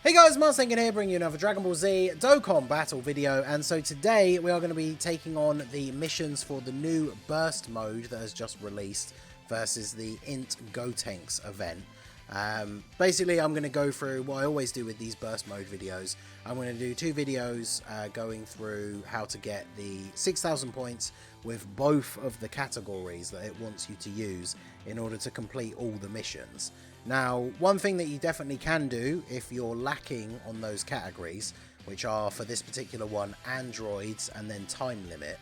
Hey guys, Marsengan here, bringing you another Dragon Ball Z Dokkan battle video, and so today we are going to be taking on the missions for the new burst mode that has just released versus the Int GOTENKS event. Basically, I'm going to go through what I always do with these burst mode videos. I'm going to do two videos going through how to get the 6,000 points with both of the categories that it wants you to use in order to complete all the missions. Now, one thing that you definitely can do if you're lacking on those categories, which are for this particular one, androids and then time limit,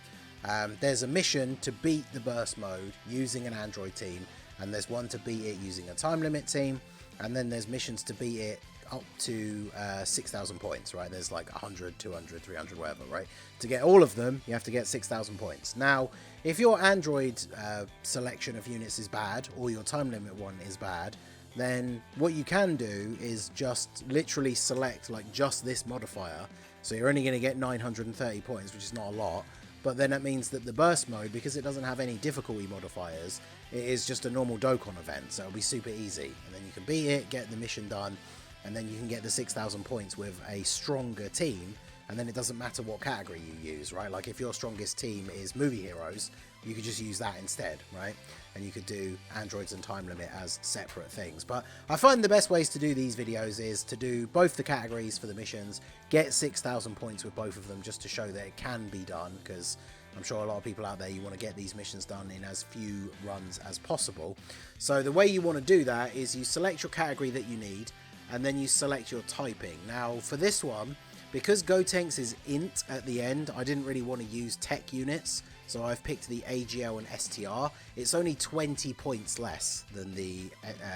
there's a mission to beat the burst mode using an android team, and there's one to beat it using a time limit team, and then there's missions to beat it up to 6,000 points, right? There's like 100, 200, 300, whatever, right? To get all of them, you have to get 6,000 points. Now, if your android selection of units is bad, or your time limit one is bad, then what you can do is just literally select like just this modifier. So you're only going to get 930 points, which is not a lot. But then that means that the burst mode, because it doesn't have any difficulty modifiers, it is just a normal Dokkan event. So it'll be super easy. And then you can beat it, get the mission done, and then you can get the 6,000 points with a stronger team. And then it doesn't matter what category you use, right? Like if your strongest team is movie heroes, you could just use that instead, right? And you could do androids and time limit as separate things. But I find the best ways to do these videos is to do both the categories for the missions, get 6,000 points with both of them just to show that it can be done, because I'm sure a lot of people out there, you want to get these missions done in as few runs as possible. So the way you want to do that is you select your category that you need, and then you select your typing. Now for this one, because GOTENKS is int at the end, I didn't really want to use tech units, so I've picked the AGL and STR. It's only 20 points less than the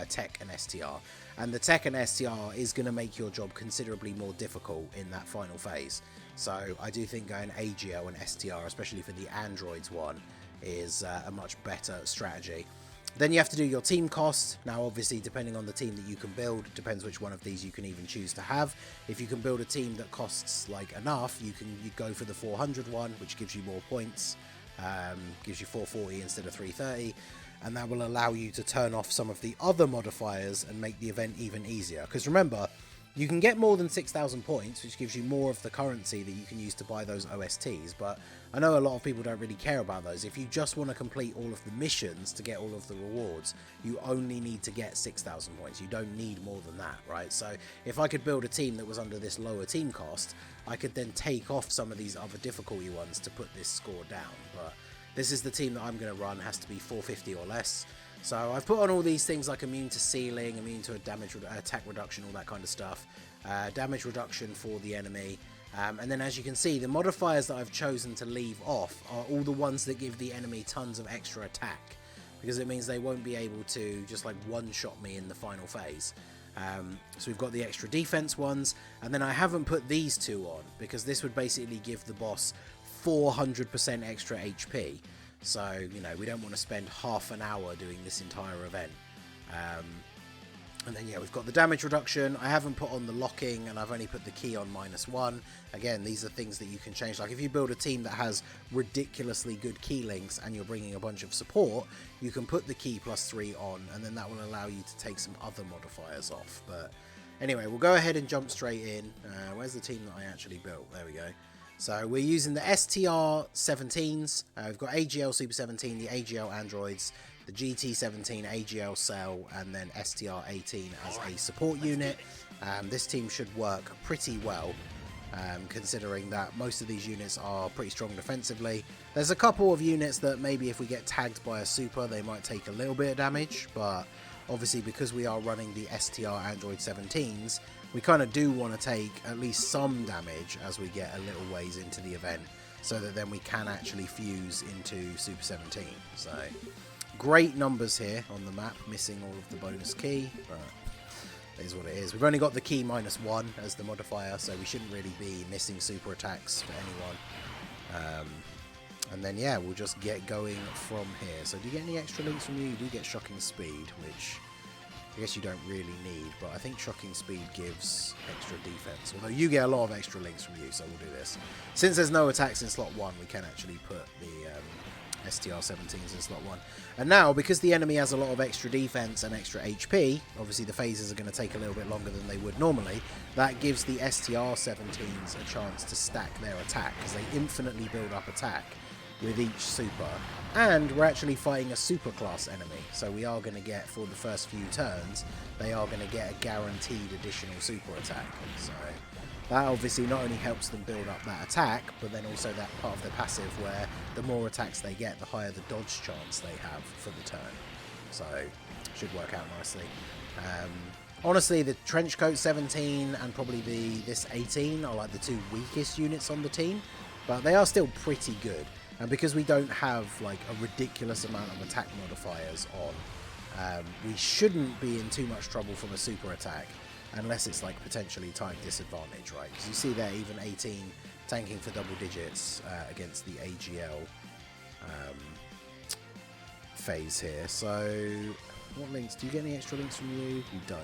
tech and STR, and the tech and STR is going to make your job considerably more difficult in that final phase. So I do think going AGL and STR, especially for the androids one, is a much better strategy. Then you have to do your team cost. Now obviously depending on the team that you can build, it depends which one of these you can even choose to have. If you can build a team that costs like enough, you go for the 400 one, which gives you more points, gives you 440 instead of 330, and that will allow you to turn off some of the other modifiers and make the event even easier. Because remember, you can get more than 6,000 points, which gives you more of the currency that you can use to buy those OSTs, but I know a lot of people don't really care about those. If you just want to complete all of the missions to get all of the rewards, you only need to get 6,000 points. You don't need more than that, right? So if I could build a team that was under this lower team cost, I could then take off some of these other difficulty ones to put this score down. But this is the team that I'm going to run, has to be 450 or less. So I've put on all these things like immune to sealing, immune to attack reduction, all that kind of stuff. Damage reduction for the enemy. And then as you can see, the modifiers that I've chosen to leave off are all the ones that give the enemy tons of extra attack, because it means they won't be able to just like one-shot me in the final phase. So we've got the extra defense ones, and then I haven't put these two on because this would basically give the boss 400% extra HP. So, you know, we don't want to spend half an hour doing this entire event. And then, yeah, we've got the damage reduction. I haven't put on the locking, and I've only put the key on -1. Again, these are things that you can change. Like, if you build a team that has ridiculously good key links and you're bringing a bunch of support, you can put the key +3 on, and then that will allow you to take some other modifiers off. But anyway, we'll go ahead and jump straight in. Where's the team that I actually built? There we go. So we're using the STR 17s, we've got AGL Super 17, the AGL Androids, the GT 17 AGL Cell, and then STR 18 as a support unit. This team should work pretty well, considering that most of these units are pretty strong defensively. There's a couple of units that maybe if we get tagged by a super, they might take a little bit of damage, but obviously because we are running the STR Android 17s, we kind of do want to take at least some damage as we get a little ways into the event, so that then we can actually fuse into Super 17. So great numbers here on the map, missing all of the bonus key, but it is what it is. We've only got the key -1 as the modifier, so we shouldn't really be missing super attacks for anyone. And then yeah, we'll just get going from here. So do you get any extra links from you? You do get shocking speed, which I guess you don't really need, but I think shocking speed gives extra defense, although you get a lot of extra links from you, so we'll do this. Since there's no attacks in slot 1, we can actually put the STR-17s in slot 1. And now, because the enemy has a lot of extra defense and extra HP, obviously the phases are going to take a little bit longer than they would normally, that gives the STR-17s a chance to stack their attack, because they infinitely build up attack with each super. And we're actually fighting a super class enemy, so we are going to get, for the first few turns, they are going to get a guaranteed additional super attack. So that obviously not only helps them build up that attack, but then also that part of the passive where the more attacks they get, the higher the dodge chance they have for the turn. So should work out nicely. Honestly, the Trenchcoat 17 and probably this 18 are like the two weakest units on the team, but they are still pretty good. And because we don't have like a ridiculous amount of attack modifiers on, we shouldn't be in too much trouble from a super attack, unless it's like potentially type disadvantage, right? Because you see there, even 18 tanking for double digits against the AGL phase here. So what links? Do you get any extra links from you? You don't.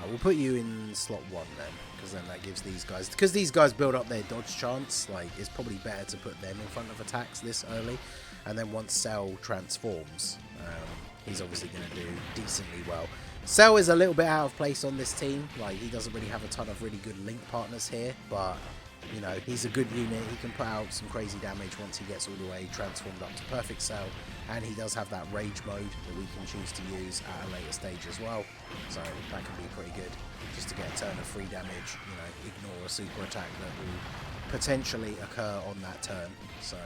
We'll put you in slot 1 then, because then that gives these guys, because these guys build up their dodge chance, like it's probably better to put them in front of attacks this early, and then once Cell transforms, he's obviously going to do decently well. Cell is a little bit out of place on this team, like he doesn't really have a ton of really good link partners here, but you know, he's a good unit. He can put out some crazy damage once he gets all the way transformed up to perfect Cell, and he does have that rage mode that we can choose to use at a later stage as well, so that can be pretty good, just to get a turn of free damage, you know, ignore a super attack that will potentially occur on that turn. So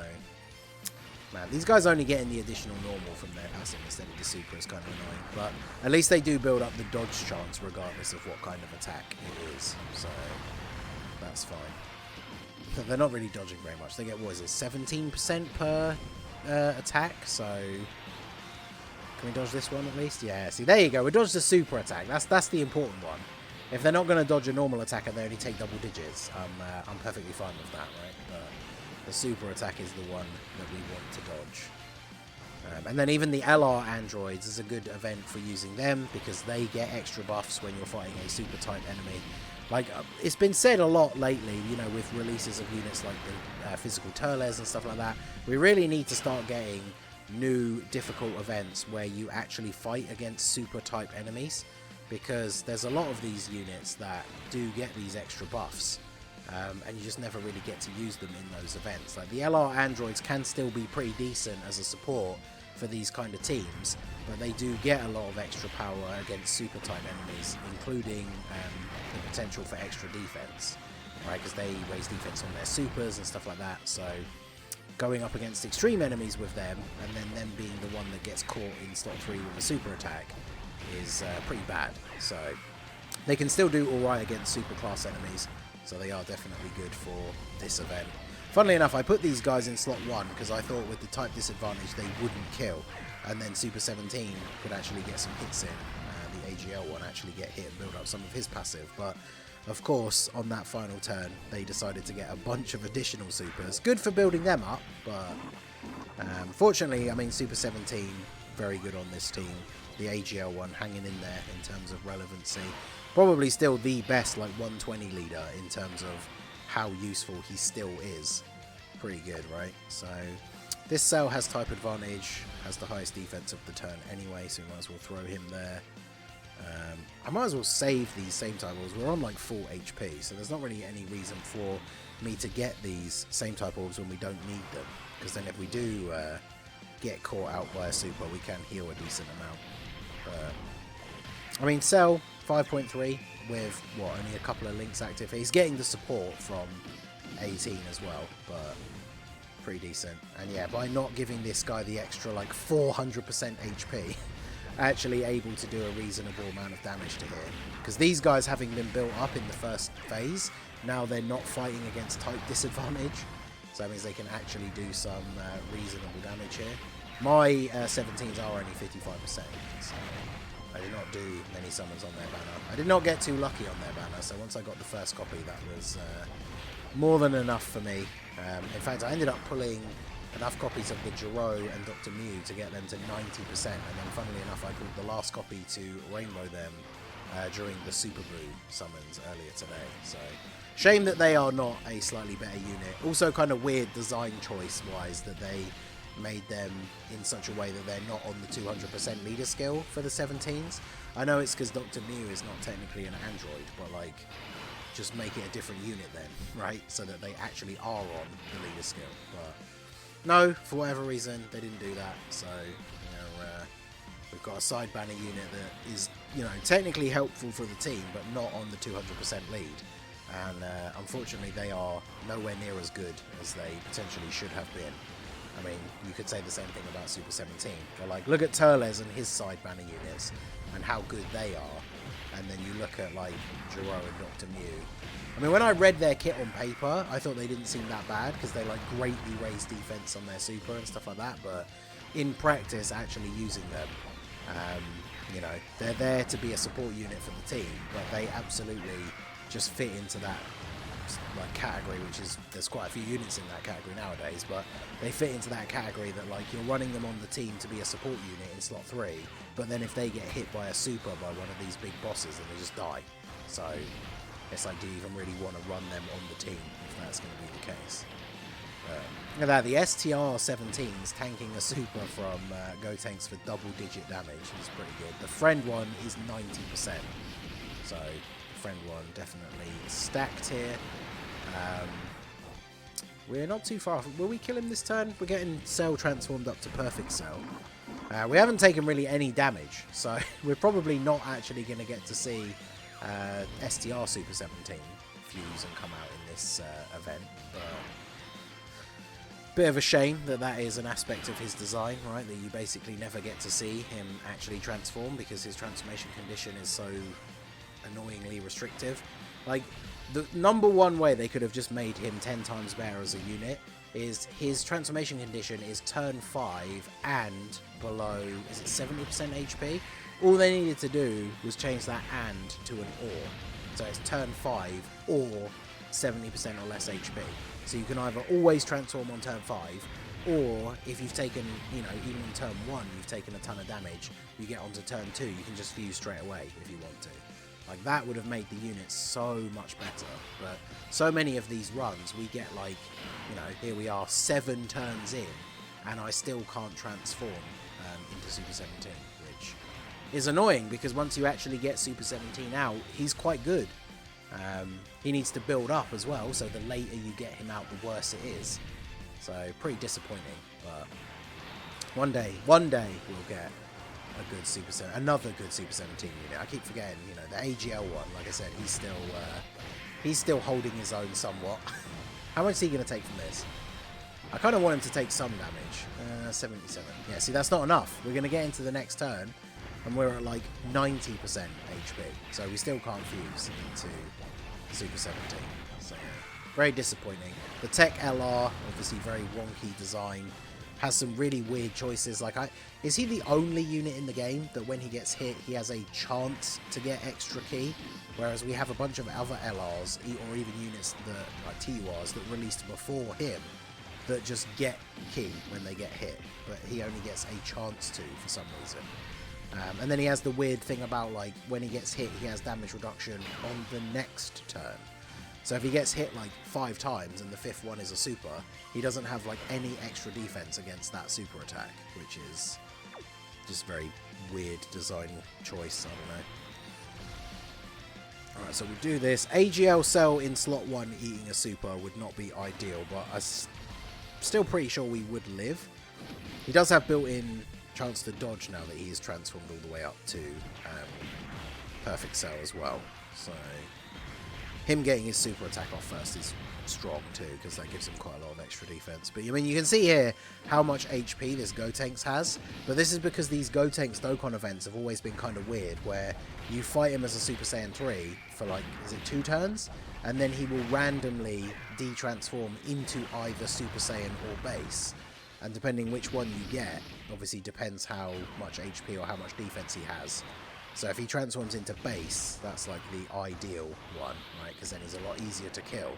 man, these guys only getting the additional normal from their passive instead of the super is kind of annoying, but at least they do build up the dodge chance regardless of what kind of attack it is, so that's fine. They're not really dodging very much. They get, what is it, 17% per attack, so can we dodge this one at least? Yeah, see, there you go, we dodged the super attack. That's the important one. If they're not going to dodge a normal attack and they only take double digits, I'm perfectly fine with that, right? But the super attack is the one that we want to dodge. And then even the LR androids is a good event for using them, because they get extra buffs when you're fighting a super type enemy. Like, it's been said a lot lately, you know, with releases of units like the physical Turles and stuff like that, we really need to start getting new difficult events where you actually fight against super type enemies, because there's a lot of these units that do get these extra buffs, and you just never really get to use them in those events. Like, the LR androids can still be pretty decent as a support for these kind of teams, but they do get a lot of extra power against super type enemies, including the potential for extra defense, right? Because they raise defense on their supers and stuff like that. So going up against extreme enemies with them, and then them being the one that gets caught in slot 3 with a super attack, is pretty bad. So they can still do alright against super class enemies, so they are definitely good for this event. Funnily enough, I put these guys in slot 1 because I thought with the type disadvantage they wouldn't kill, and then Super 17 could actually get some hits in. The AGL one actually get hit and build up some of his passive, but of course on that final turn they decided to get a bunch of additional supers. Good for building them up, but fortunately, I mean, Super 17 very good on this team. The AGL one hanging in there in terms of relevancy. Probably still the best like 120 leader in terms of how useful he still is. Pretty good, right? So this Cell has type advantage, has the highest defense of the turn anyway, so we might as well throw him there. I might as well save these same type orbs. We're on like full HP, so there's not really any reason for me to get these same type orbs when we don't need them, because then if we do get caught out by a super, we can heal a decent amount. I mean, Cell 5.3 with what, only a couple of links active. He's getting the support from 18 as well, but pretty decent. And yeah, by not giving this guy the extra like 400% HP, actually able to do a reasonable amount of damage to him. Because these guys, having been built up in the first phase, now they're not fighting against type disadvantage, so that means they can actually do some reasonable damage here. My 17s are only 55%, so I did not do many summons on their banner. I did not get too lucky on their banner, so once I got the first copy, that was more than enough for me. In fact, I ended up pulling enough copies of the Giro and Dr. Mew to get them to 90%, and then funnily enough I pulled the last copy to rainbow them during the Super Boo summons earlier today. So shame that they are not a slightly better unit. Also kind of weird design choice wise that they made them in such a way that they're not on the 200% leader skill for the 17s. I know it's because Dr. Mew is not technically an android, but like, just make it a different unit then, right? So that they actually are on the leader skill. But no, for whatever reason, they didn't do that. So, you know, we've got a side banner unit that is, you know, technically helpful for the team, but not on the 200% lead. And unfortunately, they are nowhere near as good as they potentially should have been. I mean, you could say the same thing about Super 17. But like, look at Turles and his side banner units and how good they are. And then you look at like Jiro and Dr. Mew. I mean, when I read their kit on paper, I thought they didn't seem that bad because they like greatly raise defense on their super and stuff like that. But in practice, actually using them, you know, they're there to be a support unit for the team, but they absolutely just fit into that like category, which is, there's quite a few units in that category nowadays, but they fit into that category that like you're running them on the team to be a support unit in slot 3, but then if they get hit by a super by one of these big bosses, then they just die. So it's like, do you even really want to run them on the team if that's going to be the case? Look at that, the STR-17's tanking a super from GOTENKS for double-digit damage is pretty good. The friend one is 90%, so friend one definitely stacked here. We're not too far. Will we kill him this turn? We're getting Cell transformed up to perfect Cell. We haven't taken really any damage, so we're probably not actually going to get to see STR Super 17 fuse and come out in this event. But bit of a shame that that is an aspect of his design, right? That you basically never get to see him actually transform because his transformation condition is so annoyingly restrictive. Like, the number one way they could have just made him 10 times better as a unit is his transformation condition is turn 5 and below, is it 70% HP? All they needed to do was change that and to an or. So it's turn 5 or 70% or less HP. So you can either always transform on turn 5, or if you've taken, you know, even in turn 1 you've taken a ton of damage, you get onto turn 2, you can just fuse straight away if you want to. Like, that would have made the unit so much better. But so many of these runs, we get like, you know, here we are 7 turns in, and I still can't transform into Super 17, which is annoying because once you actually get Super 17 out, he's quite good. He needs to build up as well, so the later you get him out, the worse it is. So, pretty disappointing, but one day we'll get a good another good Super 17 unit. I keep forgetting, you know, the AGL one, like I said, he's still holding his own somewhat. How much is he going to take from this? I kind of want him to take some damage. 77. Yeah, see, that's not enough. We're going to get into the next turn, and we're at like 90% HP, so we still can't fuse into Super 17. So, very disappointing. The Tech LR, obviously very wonky design, has some really weird choices. Like, is he the only unit in the game that when he gets hit, he has a chance to get extra key? Whereas we have a bunch of other LRs, or even units that, like TURs, that released before him, that just get key when they get hit, but he only gets a chance to for some reason. And then he has the weird thing about, like, when he gets hit, he has damage reduction on the next turn. So if he gets hit like 5 times and the 5th one is a super, he doesn't have like any extra defense against that super attack, which is just very weird design choice. I don't know. Alright, so we do this. AGL Cell in slot 1 eating a super would not be ideal, but I'm still pretty sure we would live. He does have built-in chance to dodge now that he is transformed all the way up to perfect Cell as well. So him getting his super attack off first is strong too, because that gives him quite a lot of extra defense. But I mean, you can see here how much HP this GOTENKS has, but this is because these GOTENKS Dokkan events have always been kind of weird, where you fight him as a Super Saiyan 3 for like, is it 2 turns? And then he will randomly de-transform into either Super Saiyan or base, and depending which one you get, obviously depends how much HP or how much defense he has. So if he transforms into base, that's like the ideal one, right? Because then he's a lot easier to kill.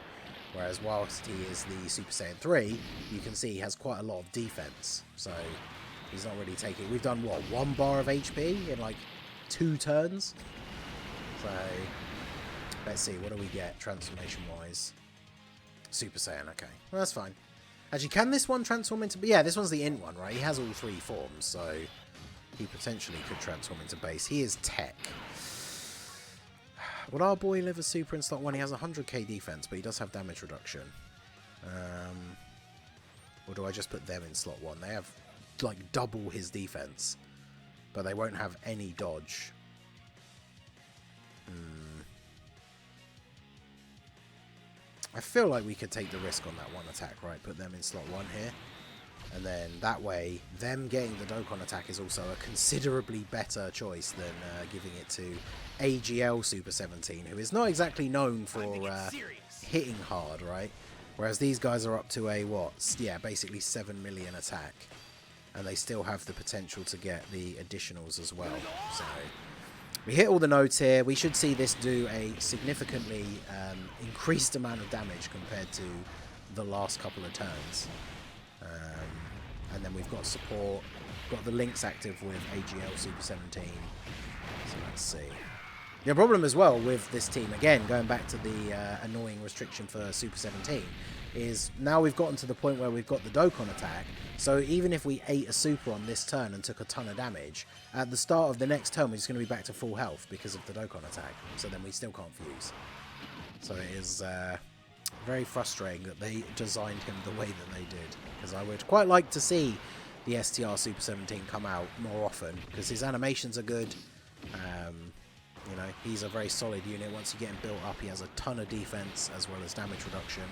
Whereas whilst he is the Super Saiyan 3, you can see he has quite a lot of defense. So he's not really taking... We've done, what, 1 bar of HP in like 2 turns? So let's see, what do we get transformation-wise? Super Saiyan, okay. Well, that's fine. Actually, can this one transform into... Yeah, this one's the int one, right? He has all 3 forms, so he potentially could transform into base. He is tech. Would our boy live a super in slot 1? He has 100k defense, but he does have damage reduction. Or do I just put them in slot 1? They have, like, double his defense, but they won't have any dodge. I feel like we could take the risk on that one attack, right? Put them in slot 1 here. And then that way, them getting the Dokkan attack is also a considerably better choice than giving it to AGL Super 17, who is not exactly known for hitting hard, right? Whereas these guys are up to a, what? Yeah, basically 7 million attack. And they still have the potential to get the additionals as well. So we hit all the nodes here. We should see this do a significantly increased amount of damage compared to the last couple of turns. And then we've got support, got the links active with AGL Super 17. So let's see. The problem as well with this team, again, going back to the annoying restriction for Super 17, is now we've gotten to the point where we've got the Dokkan attack. So even if we ate a super on this turn and took a ton of damage, at the start of the next turn we're just going to be back to full health because of the Dokkan attack. So then we still can't fuse. So it is very frustrating that they designed him the way that they did. Because I would quite like to see the STR Super 17 come out more often, because his animations are good. You know, he's a very solid unit. Once you get him built up, he has a ton of defense as well as damage reduction.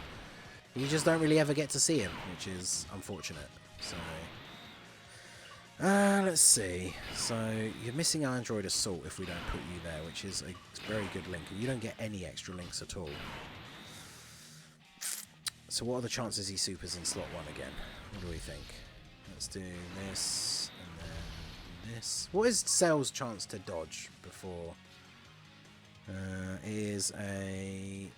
You just don't really ever get to see him, which is unfortunate. So, let's see. So, you're missing Android Assault if we don't put you there, which is a very good link. And you don't get any extra links at all. So what are the chances he supers in slot 1 again? What do we think? Let's do this, and then this. What is Cell's chance to dodge before? Is a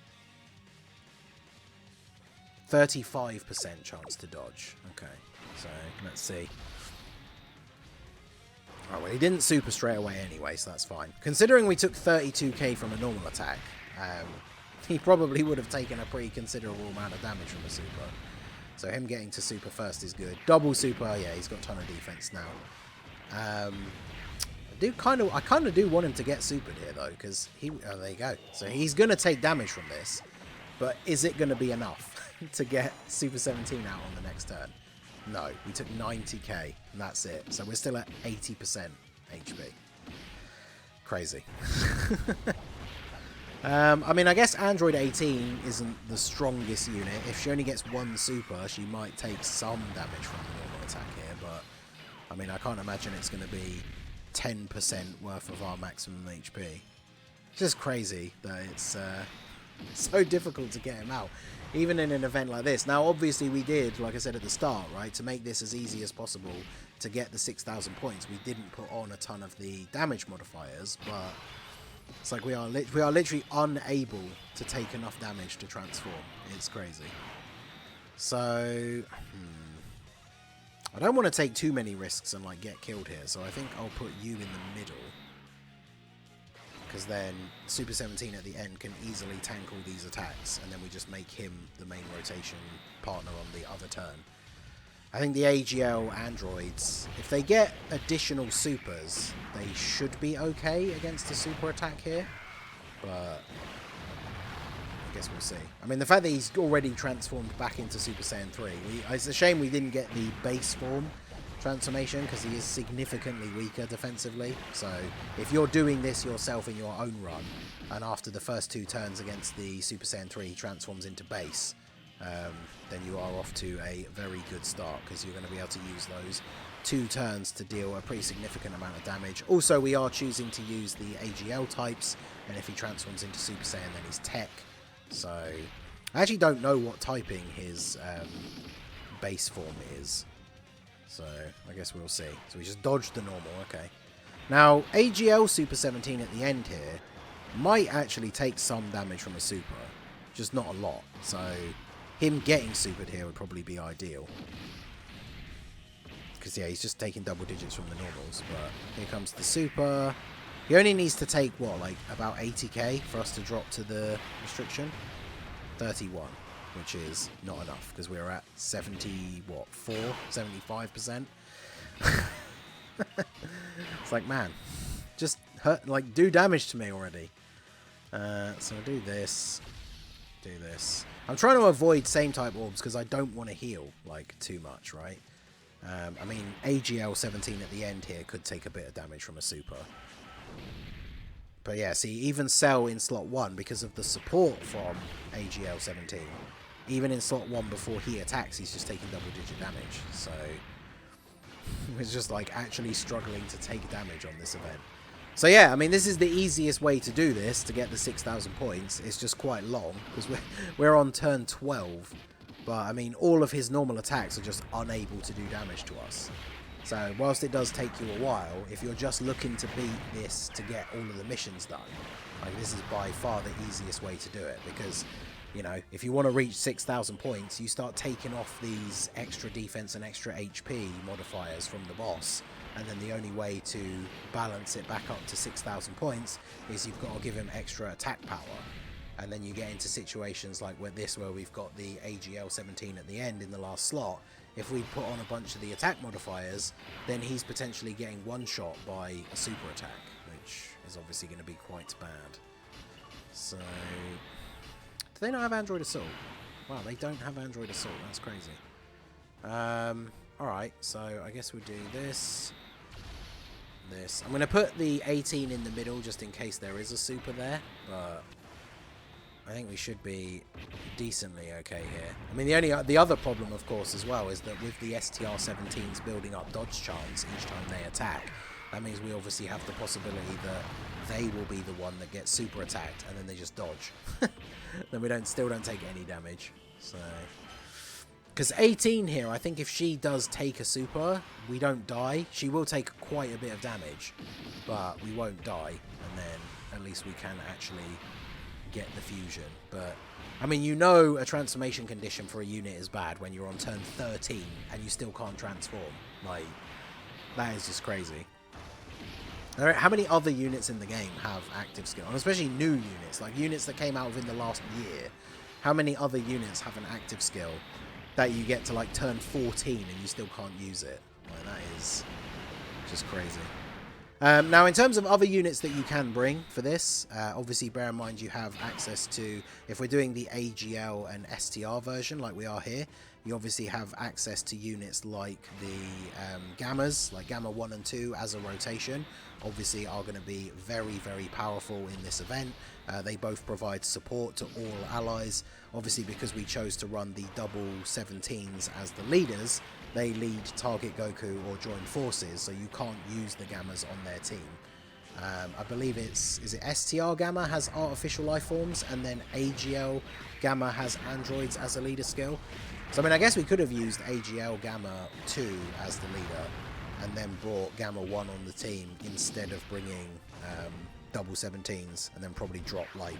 35% chance to dodge. Okay, so let's see. Oh, well, he didn't super straight away anyway, so that's fine. Considering we took 32k from a normal attack, he probably would have taken a pretty considerable amount of damage from a super. So him getting to super first is good. Double super, yeah, he's got a ton of defense now. I kind of do want him to get supered here though, because oh, there you go. So he's gonna take damage from this, but is it gonna be enough to get Super 17 out on the next turn? No, we took 90k, and that's it. So we're still at 80% HP. Crazy. I mean, I guess Android 18 isn't the strongest unit. If she only gets 1 super, she might take some damage from the normal attack here, but I mean, I can't imagine it's going to be 10% worth of our maximum HP. It's just crazy that it's so difficult to get him out, even in an event like this. Now, obviously, we did, like I said at the start, right, to make this as easy as possible to get the 6,000 points, we didn't put on a ton of the damage modifiers, but it's like we are literally unable to take enough damage to transform. It's crazy. So, I don't want to take too many risks and like get killed here, so I think I'll put you in the middle. Because then Super 17 at the end can easily tank all these attacks, and then we just make him the main rotation partner on the other turn. I think the AGL androids, if they get additional supers, they should be okay against the super attack here. But I guess we'll see. I mean, the fact that he's already transformed back into Super Saiyan 3, it's a shame we didn't get the base form transformation, because he is significantly weaker defensively. So if you're doing this yourself in your own run, and after the first 2 turns against the Super Saiyan 3 he transforms into base, then you are off to a very good start, because you're going to be able to use those 2 turns to deal a pretty significant amount of damage. Also, we are choosing to use the AGL types, and if he transforms into Super Saiyan, then he's tech. So I actually don't know what typing his base form is. So I guess we'll see. So we just dodged the normal, okay. Now, AGL Super 17 at the end here might actually take some damage from a super, just not a lot. So him getting supered here would probably be ideal. Because, yeah, he's just taking double digits from the normals. But here comes the super. He only needs to take, what, like about 80k for us to drop to the restriction? 31. which is not enough because we're at 75%. It's like, man, just hurt, like, do damage to me already. So I'll do this. Do this. I'm trying to avoid same type orbs because I don't want to heal like too much, right? I mean, AGL 17 at the end here could take a bit of damage from a super. But yeah, see, even Cell in slot 1, because of the support from AGL 17, even in slot 1 before he attacks, he's just taking double-digit damage. So it's just like actually struggling to take damage on this event. So yeah, I mean, this is the easiest way to do this, to get the 6,000 points. It's just quite long, because we're on turn 12. But, I mean, all of his normal attacks are just unable to do damage to us. So, whilst it does take you a while, if you're just looking to beat this to get all of the missions done, like, this is by far the easiest way to do it. Because, you know, if you want to reach 6,000 points, you start taking off these extra defense and extra HP modifiers from the boss. And then the only way to balance it back up to 6,000 points is you've got to give him extra attack power. And then you get into situations like where we've got the AGL 17 at the end in the last slot. If we put on a bunch of the attack modifiers, then he's potentially getting one-shot by a super attack, which is obviously going to be quite bad. So, do they not have Android Assault? Wow, they don't have Android Assault. That's crazy. Alright, so I guess we'll do this. This. I'm going to put the 18 in the middle just in case there is a super there, but I think we should be decently okay here. I mean, the other problem, of course, as well, is that with the STR-17s building up dodge chance each time they attack, that means we obviously have the possibility that they will be the one that gets super attacked, and then they just dodge. Then we still don't take any damage. So, because 18 here, I think if she does take a super, we don't die. She will take quite a bit of damage, but we won't die, and then at least we can actually get the fusion. But I mean, you know, a transformation condition for a unit is bad when you're on turn 13 and you still can't transform. Like, that is just crazy. How many other units in the game have active skill? And especially new units, like units that came out within the last year. How many other units have an active skill that you get to like turn 14 and you still can't use it? Like, that is just crazy. Now, in terms of other units that you can bring for this, obviously bear in mind you have access to, if we're doing the AGL and STR version like we are here, you obviously have access to units like the Gammas, like Gamma 1 and 2 as a rotation, obviously are going to be very, very powerful in this event. They both provide support to all allies. Obviously, because we chose to run the double 17s as the leaders, they lead target Goku or join forces, so you can't use the Gammas on their team. I believe is it STR Gamma has artificial life forms, and then AGL Gamma has androids as a leader skill. So I mean, I guess we could have used AGL Gamma 2 as the leader, and then brought Gamma 1 on the team instead of bringing double 17s, and then probably drop like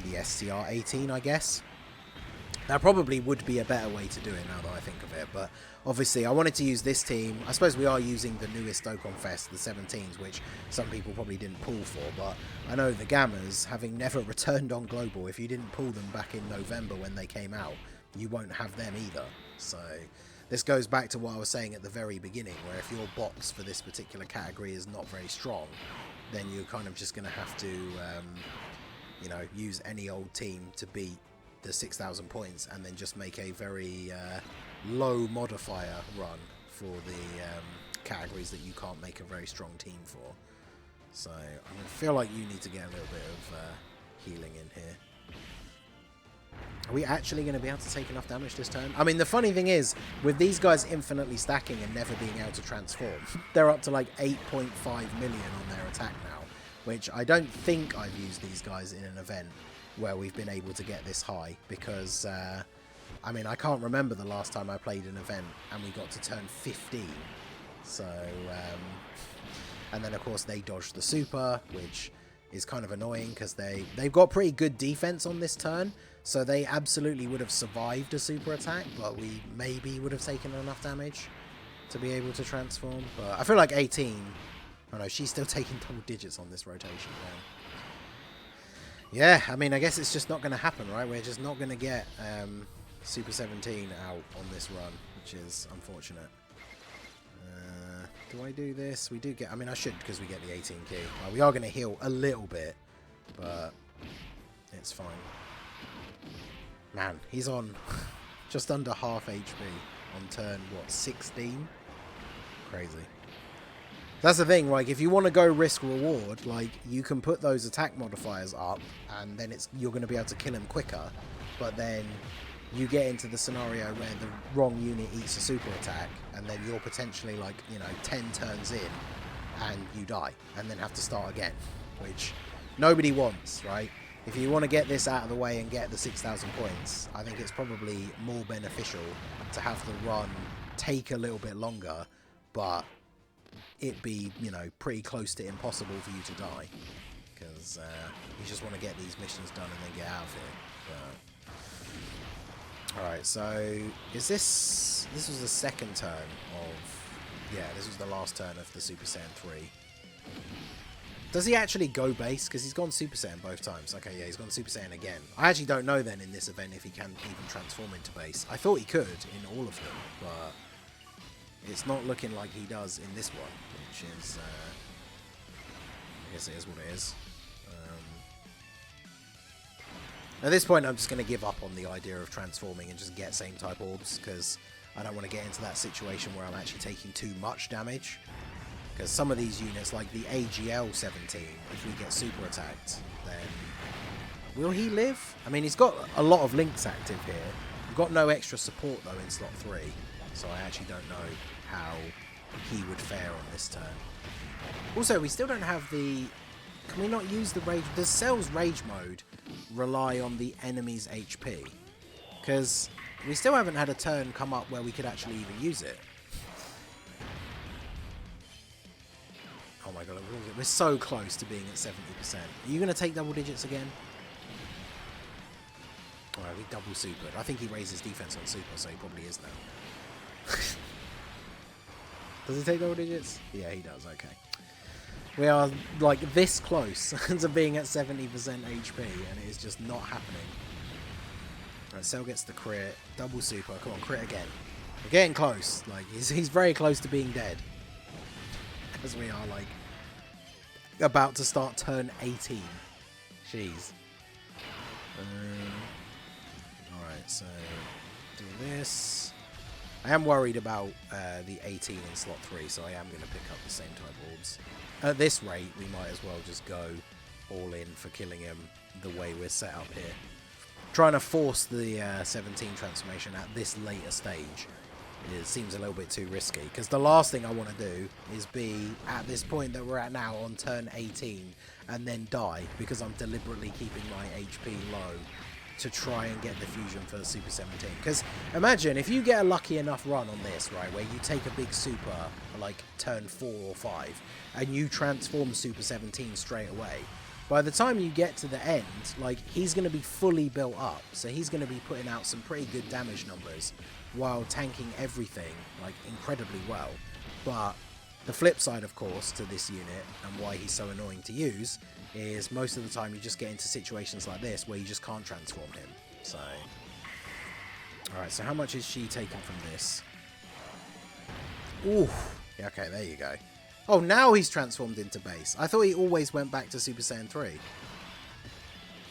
the STR 18, I guess. That probably would be a better way to do it now that I think of it, but obviously I wanted to use this team. I suppose we are using the newest Dokkan Fest, the 17s, which some people probably didn't pull for, but I know the Gammas, having never returned on Global, if you didn't pull them back in November when they came out, you won't have them either. So this goes back to what I was saying at the very beginning, where if your box for this particular category is not very strong, then you're kind of just going to have to, you know, use any old team to beat the 6,000 points, and then just make a very low modifier run for the categories that you can't make a very strong team for. So I feel like you need to get a little bit of healing in here. Are we actually going to be able to take enough damage this turn? I mean, the funny thing is, with these guys infinitely stacking and never being able to transform, they're up to like 8.5 million on their attack now, which I don't think I've used these guys in an event where we've been able to get this high, because I mean, I can't remember the last time I played an event and we got to turn 15. So and then of course they dodged the super, which is kind of annoying because they've got pretty good defense on this turn, so they absolutely would have survived a super attack, but we maybe would have taken enough damage to be able to transform. But I feel like 18, oh no, she's still taking double digits on this rotation, man. Yeah, I mean, I guess it's just not going to happen, right? We're just not going to get Super 17 out on this run, which is unfortunate. Do I do this? We do get... I mean, I should, because we get the 18 key. Well, we are going to heal a little bit, but it's fine. Man, he's on just under half HP on turn, what, 16? Crazy. That's the thing, like, if you want to go risk-reward, like, you can put those attack modifiers up, and then you're going to be able to kill him quicker, but then you get into the scenario where the wrong unit eats a super attack, and then you're potentially, like, you know, 10 turns in, and you die, and then have to start again, which nobody wants, right? If you want to get this out of the way and get the 6,000 points, I think it's probably more beneficial to have the run take a little bit longer, but it be, you know, pretty close to impossible for you to die, because you just want to get these missions done and then get out of here. Alright, so is this was the second turn of, yeah, this was the last turn of the Super Saiyan 3. Does he actually go base? Because he's gone Super Saiyan both times. Okay, yeah, he's gone Super Saiyan again. I actually don't know then in this event if he can even transform into base. I thought he could in all of them, but it's not looking like he does in this one, which is, I guess it is what it is. At this point, I'm just going to give up on the idea of transforming and just get same type orbs, because I don't want to get into that situation where I'm actually taking too much damage. Because some of these units, like the AGL 17, if we get super attacked, then will he live? I mean, he's got a lot of links active here. We've got no extra support, though, in slot 3, so I actually don't know how he would fare on this turn. Also, we still don't have the... Can we not use the rage... Does Cell's rage mode rely on the enemy's HP? Because we still haven't had a turn come up where we could actually even use it. Oh my god, we're so close to being at 70%. Are you going to take double digits again? Alright, we double supered. I think he raises defense on super, so he probably is now. Does he take double digits? Yeah, he does, okay. We are, like, this close to being at 70% HP, and it is just not happening. Alright, Cell gets the crit. Double super. Come on, crit again. We're getting close. Like, he's very close to being dead. As we are, like, about to start turn 18. Jeez. Alright, so do this. I am worried about the 18 in slot 3, so I am going to pick up the same type orbs. At this rate, we might as well just go all in for killing him the way we're set up here. Trying to force the 17 transformation at this later stage, it seems a little bit too risky, because the last thing I want to do is be at this point that we're at now on turn 18 and then die because I'm deliberately keeping my HP low to try and get the fusion for Super 17. Because imagine if you get a lucky enough run on this, right, where you take a big super like turn 4 or 5 and you transform Super 17 straight away, by the time you get to the end, like, he's going to be fully built up, so he's going to be putting out some pretty good damage numbers while tanking everything, like, incredibly well. But the flip side, of course, to this unit, and why he's so annoying to use, is most of the time you just get into situations like this where you just can't transform him. So, alright, so how much is she taking from this? Ooh, yeah, okay, there you go. Oh, now he's transformed into base. I thought he always went back to Super Saiyan 3.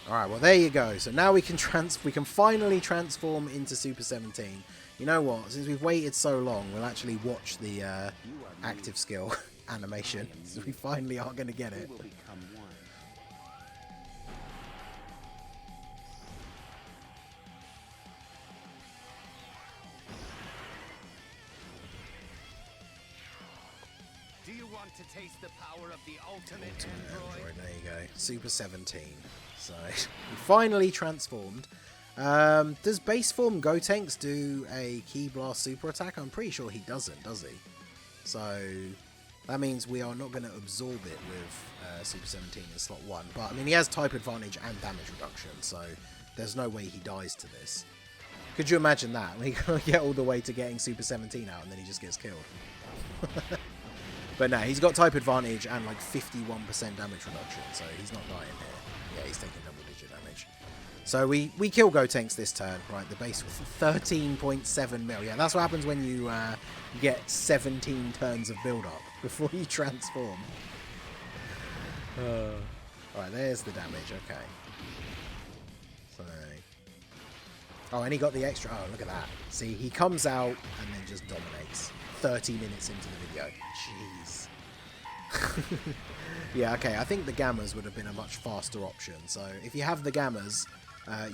Alright, well, there you go. So now we can finally transform into Super 17. You know what? Since we've waited so long, we'll actually watch the active skill animation. So we finally are going to get it. Do you want to taste the power of the ultimate android? There you go. Super 17. So, we finally transformed. Does base form GOTENKS do a Ki Blast super attack? I'm pretty sure he doesn't, does he? So, that means we are not going to absorb it with Super 17 in slot 1. But, I mean, he has type advantage and damage reduction, so there's no way he dies to this. Could you imagine that? We get all the way to getting Super 17 out and then he just gets killed. But no, he's got type advantage and like 51% damage reduction, so he's not dying here. Yeah, he's taking double digits. So we kill Gotenks this turn, right? The base with 13.7 mil. Yeah, that's what happens when you get 17 turns of build-up before you transform. Alright, there's the damage, okay. So... Oh, and he got the extra... Oh, look at that. See, he comes out and then just dominates. 30 minutes into the video. Jeez. Yeah, okay, I think the Gammas would have been a much faster option. So if you have the Gammas,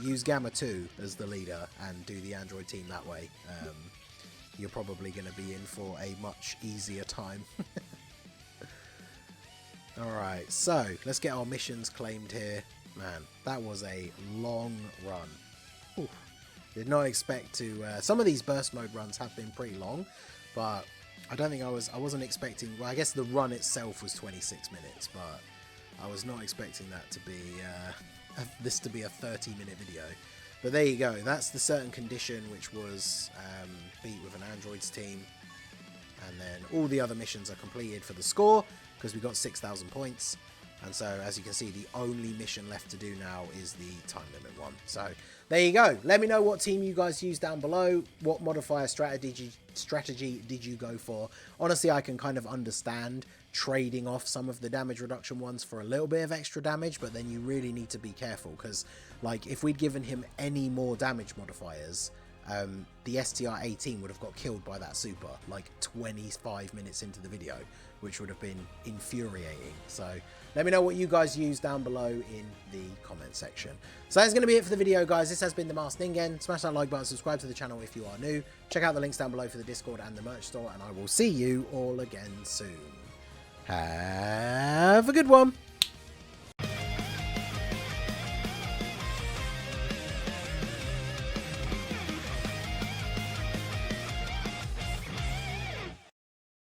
use Gamma 2 as the leader and do the Android team that way. You're probably going to be in for a much easier time. Alright, so let's get our missions claimed here. Man, that was a long run. Oof. Did not expect to... some of these burst mode runs have been pretty long, but I don't think I wasn't expecting... Well, I guess the run itself was 26 minutes, but I was not expecting that to be... this to be a 30-minute video. But there you go. That's the certain condition, which was beat with an Androids team. And then all the other missions are completed for the score, because we got 6,000 points. And so, as you can see, the only mission left to do now is the time limit one. So, there you go. Let me know what team you guys use down below. What modifier strategy did you go for? Honestly, I can kind of understand trading off some of the damage reduction ones for a little bit of extra damage, but then you really need to be careful, because, like, if we'd given him any more damage modifiers, the STR-18 would have got killed by that super, like, 25 minutes into the video, which would have been infuriating. So let me know what you guys use down below in the comment section. So that's going to be it for the video, guys. This has been the Masked Ningen. Smash that like button, subscribe to the channel if you are new. Check out the links down below for the Discord and the merch store, and I will see you all again soon. Have a good one.